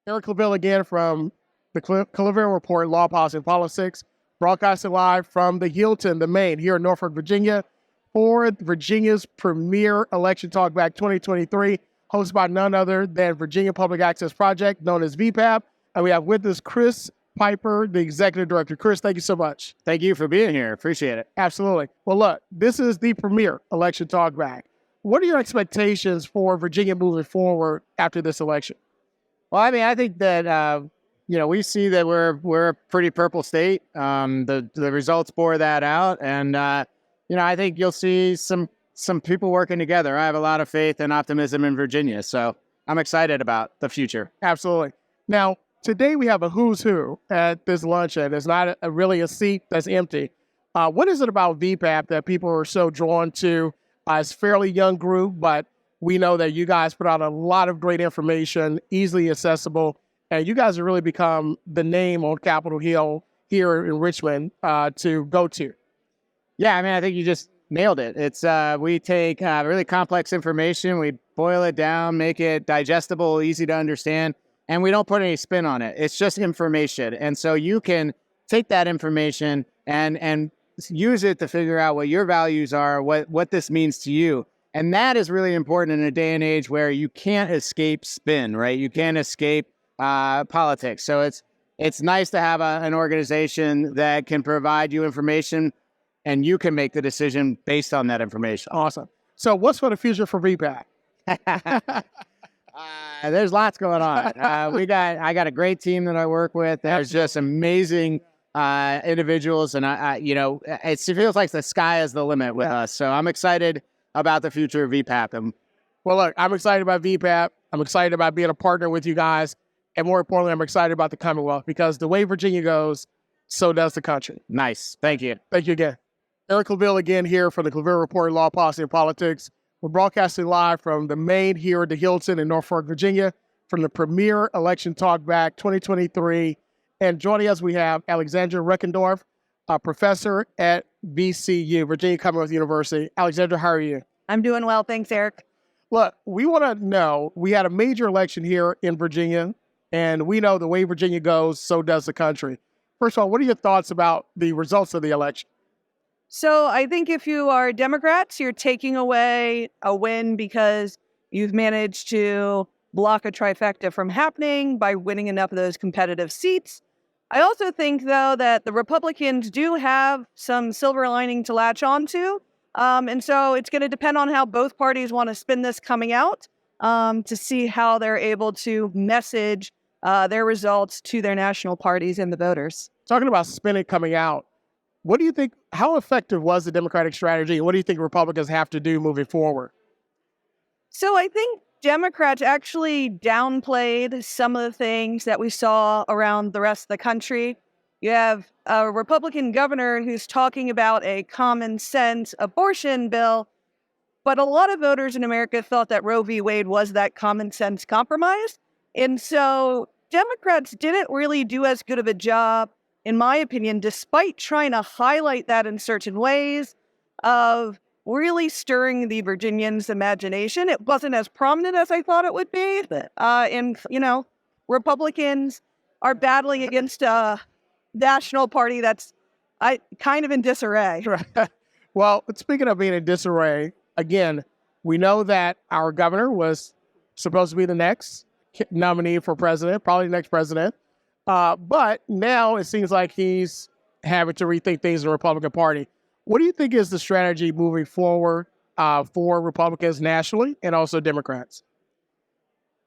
Claville again from the Claville Report, Law, Policy, and Politics, broadcasting live from the Hilton, the Maine, here in Norfolk, Virginia, for Virginia's premier election talkback 2023, hosted by none other than Virginia Public Access Project, known as VPAP. And we have with us Chris Piper, the executive director. Chris, thank you so much. Thank you for being here. Appreciate it. Absolutely. Well, look, this is the premier election talkback. What are your expectations for Virginia moving forward after this election? Well, I mean, I think that we see that we're a pretty purple state. The results bore that out, and I think you'll see some people working together. I have a lot of faith and optimism in Virginia, so I'm excited about the future. Absolutely. Now, today we have a who's who at this luncheon. There's not really a seat that's empty. What is it about VPAP that people are so drawn to? It's a fairly young group, but we know that you guys put out a lot of great information, easily accessible, and you guys have really become the name on Capitol Hill here in Richmond to go to. Yeah, I mean, I think you just nailed it. It's we take really complex information, we boil it down, make it digestible, easy to understand, and we don't put any spin on it. It's just information. And so you can take that information and use it to figure out what your values are, what this means to you. And that is really important in a day and age where you can't escape spin, right? You can't escape politics. So it's nice to have an organization that can provide you information and you can make the decision based on that information. Awesome. So what's for the future for VPAC? There's lots going on. I got a great team that I work with. There's just amazing individuals, and it feels like the sky is the limit with us. So I'm excited about the future of VPAP. Well, look, I'm excited about VPAP. I'm excited about being a partner with you guys. And more importantly, I'm excited about the Commonwealth because the way Virginia goes, so does the country. Nice. Thank you. Thank you again. Eric Claville again here for the Claville Report, Law, Policy, and Politics. We're broadcasting live from the Maine here at the Hilton in Norfolk, Virginia, from the premier election talkback 2023. And joining us, we have Alexandra Reckendorff, a professor at VCU, Virginia Commonwealth University. Alexandra, how are you? I'm doing well. Thanks, Eric. Look, we want to know, we had a major election here in Virginia, and we know the way Virginia goes, so does the country. First of all, what are your thoughts about the results of the election? So I think if you are Democrats, you're taking away a win because you've managed to block a trifecta from happening by winning enough of those competitive seats. I also think, though, that the Republicans do have some silver lining to latch onto. And so it's going to depend on how both parties want to spin this coming out to see how they're able to message their results to their national parties and the voters. Talking about spinning coming out, what do you think, how effective was the Democratic strategy? And what do you think Republicans have to do moving forward? So I think Democrats actually downplayed some of the things that we saw around the rest of the country. You have a Republican governor who's talking about a common sense abortion bill, but a lot of voters in America thought that Roe v. Wade was that common sense compromise. And so Democrats didn't really do as good of a job, in my opinion, despite trying to highlight that in certain ways, of really stirring the Virginians' imagination. It wasn't as prominent as I thought it would be. And Republicans are battling against a national party that's kind of in disarray. Well, speaking of being in disarray, again, we know that our governor was supposed to be the next nominee for president, probably the next president. But now it seems like he's having to rethink things in the Republican Party. What do you think is the strategy moving forward for Republicans nationally and also Democrats?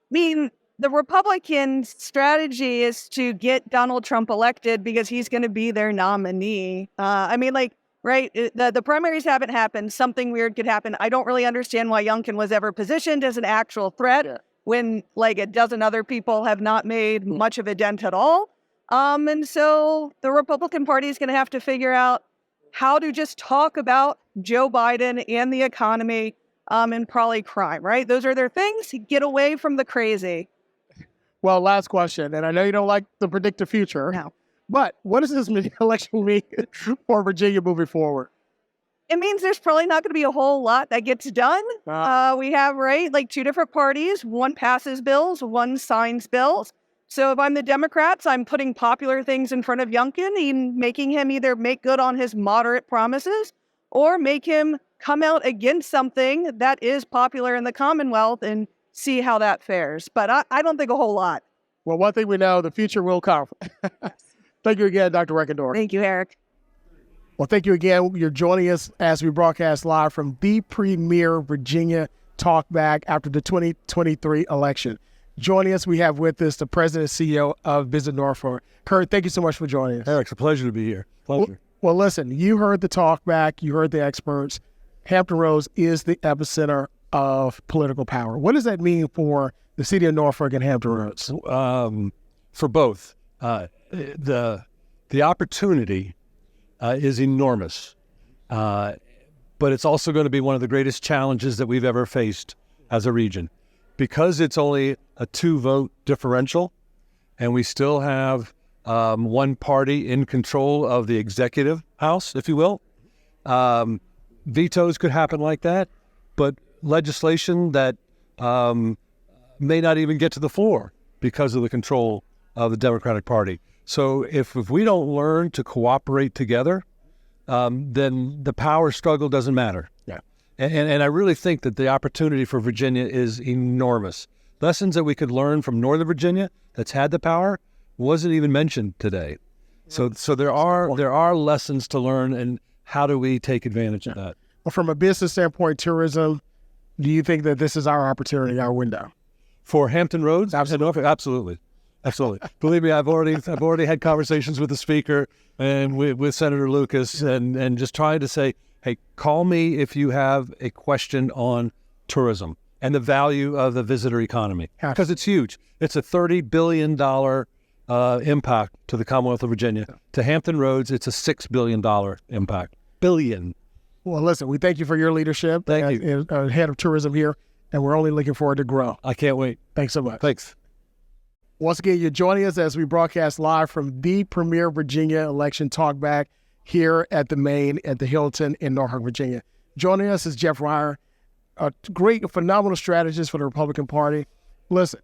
I mean, the Republican strategy is to get Donald Trump elected because he's going to be their nominee. Right? The primaries haven't happened. Something weird could happen. I don't really understand why Youngkin was ever positioned as an actual threat when like a dozen other people have not made much of a dent at all. And so the Republican Party is going to have to figure out how to just talk about Joe Biden and the economy and probably crime, right? Those are their things. Get away from the crazy. Well, last question, and I know you don't like to predict the future. No. But what does this election mean for Virginia moving forward? It means there's probably not going to be a whole lot that gets done. We have, two different parties. One passes bills, one signs bills. So if I'm the Democrats, I'm putting popular things in front of Youngkin and making him either make good on his moderate promises or make him come out against something that is popular in the Commonwealth and see how that fares. But I don't think a whole lot. Well, one thing we know, the future will come. Thank you again, Dr. Reckendorff. Thank you, Eric. Well, thank you again. You're joining us as we broadcast live from the premier Virginia talkback after the 2023 election. Joining us, we have with us the president and CEO of Visit Norfolk. Kurt, thank you so much for joining us. Eric, it's a pleasure to be here. Pleasure. Well, listen, you heard the talkback, you heard the experts. Hampton Roads is the epicenter of political power. What does that mean for the city of Norfolk and Hampton Roads? For both. The opportunity is enormous, but it's also going to be one of the greatest challenges that we've ever faced as a region. Because it's only a 2-vote differential, and we still have one party in control of the executive house, if you will. Vetoes could happen like that, but legislation that may not even get to the floor because of the control of the Democratic Party. So if we don't learn to cooperate together, then the power struggle doesn't matter. Yeah. And I really think that the opportunity for Virginia is enormous. Lessons that we could learn from Northern Virginia that's had the power wasn't even mentioned today. So there are lessons to learn, and how do we take advantage of that? Well, from a business standpoint, tourism, do you think that this is our opportunity, our window? For Hampton Roads? Absolutely. Absolutely. Believe me, I've already had conversations with the speaker and with Senator Lucas and just trying to say, hey, call me if you have a question on tourism and the value of the visitor economy, because it's huge. It's a $30 billion impact to the Commonwealth of Virginia. To Hampton Roads, it's a $6 billion impact. Billion. Well, listen, we thank you for your leadership. Thank you. As head of tourism here, and we're only looking forward to grow. I can't wait. Thanks so much. Thanks. Once again, you're joining us as we broadcast live from the premier Virginia election talkback here at the Main at the Hilton in Norfolk, Virginia. Joining us is Jeff Ryer, a phenomenal strategist for the Republican Party. Listen,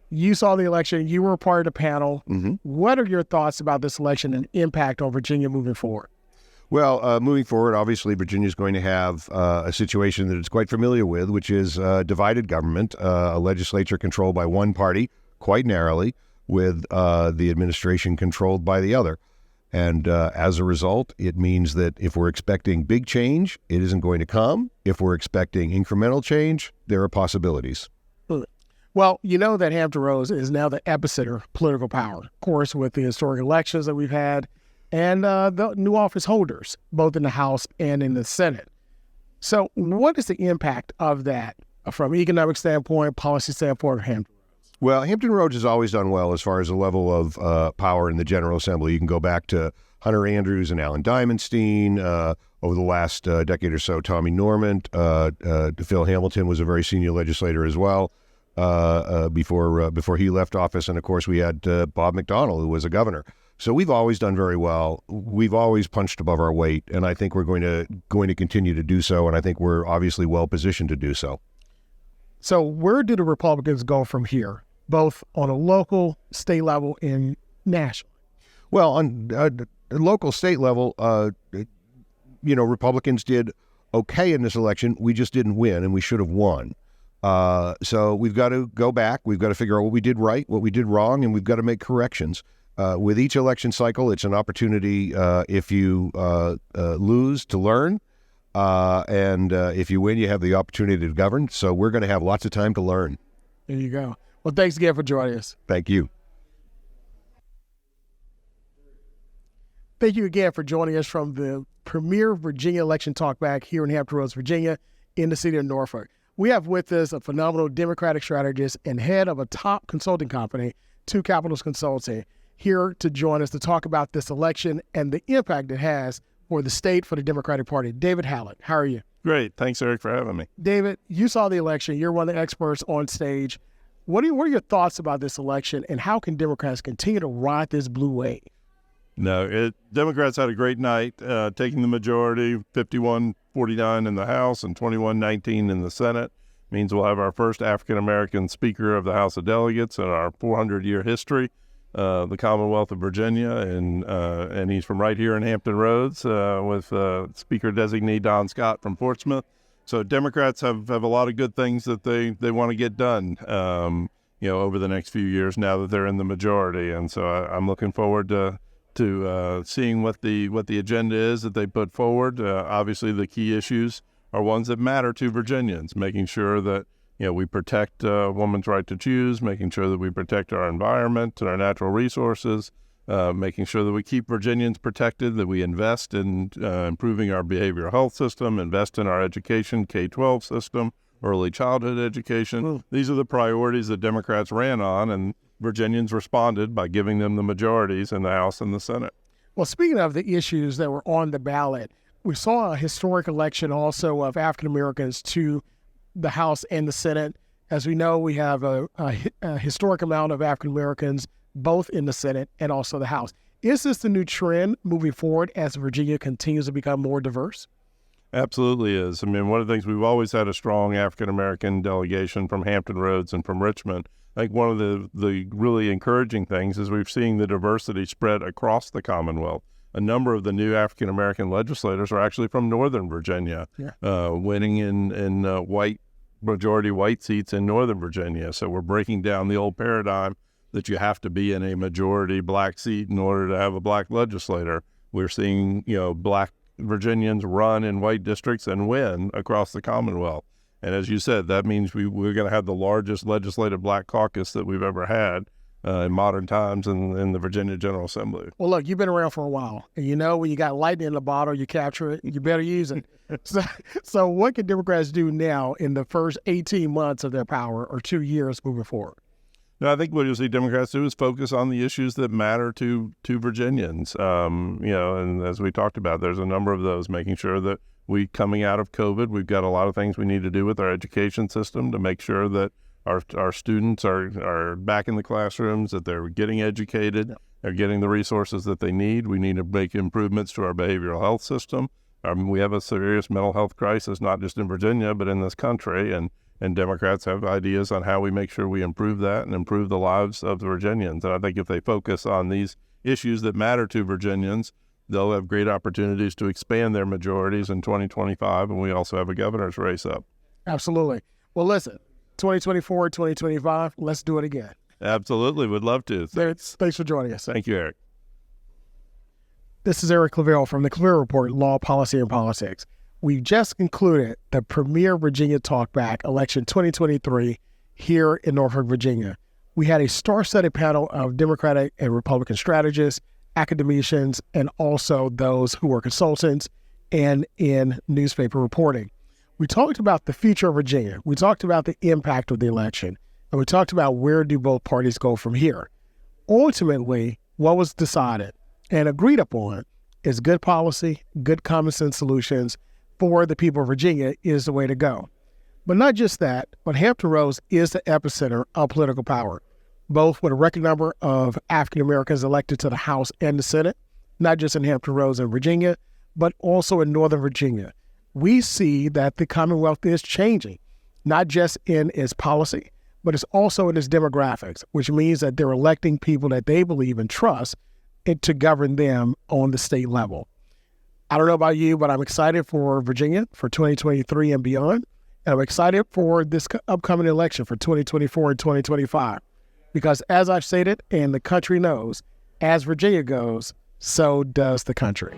you saw the election. You were a part of the panel. Mm-hmm. What are your thoughts about this election and impact on Virginia moving forward? Well, moving forward, obviously, Virginia is going to have a situation that it's quite familiar with, which is divided government, a legislature controlled by one party, quite narrowly, with the administration controlled by the other. And as a result, it means that if we're expecting big change, it isn't going to come. If we're expecting incremental change, there are possibilities. Well, you know that Hampton Roads is now the epicenter of political power, of course, with the historic elections that we've had and the new office holders, both in the House and in the Senate. So what is the impact of that from an economic standpoint, policy standpoint of Hampton Roads? Well, Hampton Roads has always done well as far as the level of power in the General Assembly. You can go back to Hunter Andrews and Alan Diamondstein. Over the last decade or so, Tommy Norman, Phil Hamilton was a very senior legislator as well before he left office. And, of course, we had Bob McDonnell, who was a governor. So we've always done very well. We've always punched above our weight, and I think we're going to continue to do so, and I think we're obviously well positioned to do so. So where do the Republicans go from here, both on a local, state level, and national? Well, on the local, state level, Republicans did okay in this election. We just didn't win, and we should have won. So we've got to go back. We've got to figure out what we did right, what we did wrong, and we've got to make corrections. With each election cycle, it's an opportunity if you lose to learn, and if you win, you have the opportunity to govern. So we're going to have lots of time to learn. There you go. Well, thanks again for joining us. Thank you. Thank you again for joining us from the premier Virginia election talkback here in Hampton Roads, Virginia, in the city of Norfolk. We have with us a phenomenal Democratic strategist and head of a top consulting company, Two Capitals Consulting, here to join us to talk about this election and the impact it has for the state, for the Democratic Party. David Hallock, how are you? Great. Thanks, Eric, for having me. David, you saw the election. You're one of the experts on stage. What are your thoughts about this election, and how can Democrats continue to ride this blue wave? No, Democrats had a great night, taking the majority, 51-49 in the House and 21-19 in the Senate. means we'll have our first African-American Speaker of the House of Delegates in our 400-year history, the Commonwealth of Virginia, and he's from right here in Hampton Roads with Speaker-designee Don Scott from Portsmouth. So Democrats have a lot of good things that they want to get done, over the next few years now that they're in the majority. And so I'm looking forward to seeing what the agenda is that they put forward. Obviously, the key issues are ones that matter to Virginians, making sure that we protect a woman's right to choose, making sure that we protect our environment and our natural resources, making sure that we keep Virginians protected, that we invest in improving our behavioral health system, invest in our education, K-12 system, early childhood education. These are the priorities that Democrats ran on, and Virginians responded by giving them the majorities in the House and the Senate. Well, speaking of the issues that were on the ballot, we saw a historic election also of African Americans to the House and the Senate. As we know, we have a historic amount of African Americans both in the Senate and also the House. Is this the new trend moving forward as Virginia continues to become more diverse? Absolutely is. I mean, one of the things, we've always had a strong African-American delegation from Hampton Roads and from Richmond. I think one of the really encouraging things is we've seen the diversity spread across the Commonwealth. A number of the new African-American legislators are actually from Northern Virginia, winning in majority white seats in Northern Virginia. So we're breaking down the old paradigm that you have to be in a majority black seat in order to have a black legislator. We're seeing, black Virginians run in white districts and win across the Commonwealth. And as you said, that means we're going to have the largest legislative black caucus that we've ever had in modern times in the Virginia General Assembly. Well, look, you've been around for a while, and when you got lightning in the bottle, you capture it, you better use it. So what can Democrats do now in the first 18 months of their power, or 2 years moving forward? No, I think what you'll see Democrats do is focus on the issues that matter to Virginians. And as we talked about, there's a number of those, making sure that coming out of COVID, we've got a lot of things we need to do with our education system to make sure that our students are back in the classrooms, that they're getting educated, they're getting the resources that they need. We need to make improvements to our behavioral health system. We have a serious mental health crisis, not just in Virginia, but in this country. And Democrats have ideas on how we make sure we improve that and improve the lives of the Virginians. And I think if they focus on these issues that matter to Virginians, they'll have great opportunities to expand their majorities in 2025. And we also have a governor's race up. Absolutely. Well, listen, 2024, 2025, let's do it again. Absolutely. Would love to. Thanks for joining us. Thank you, Eric. This is Eric Claville from the Claville Report, Law, Policy, and Politics. We've just concluded the premier Virginia Talkback election 2023 here in Norfolk, Virginia. We had a star-studded panel of Democratic and Republican strategists, academicians, and also those who were consultants and in newspaper reporting. We talked about the future of Virginia. We talked about the impact of the election, and we talked about where do both parties go from here. Ultimately, what was decided and agreed upon is good policy, good common sense solutions for the people of Virginia is the way to go. But not just that, but Hampton Roads is the epicenter of political power, both with a record number of African Americans elected to the House and the Senate, not just in Hampton Roads in Virginia, but also in Northern Virginia. We see that the Commonwealth is changing, not just in its policy, but it's also in its demographics, which means that they're electing people that they believe and trust to govern them on the state level. I don't know about you, but I'm excited for Virginia for 2023 and beyond. And I'm excited for this upcoming election for 2024 and 2025. Because as I've stated, and the country knows, as Virginia goes, so does the country.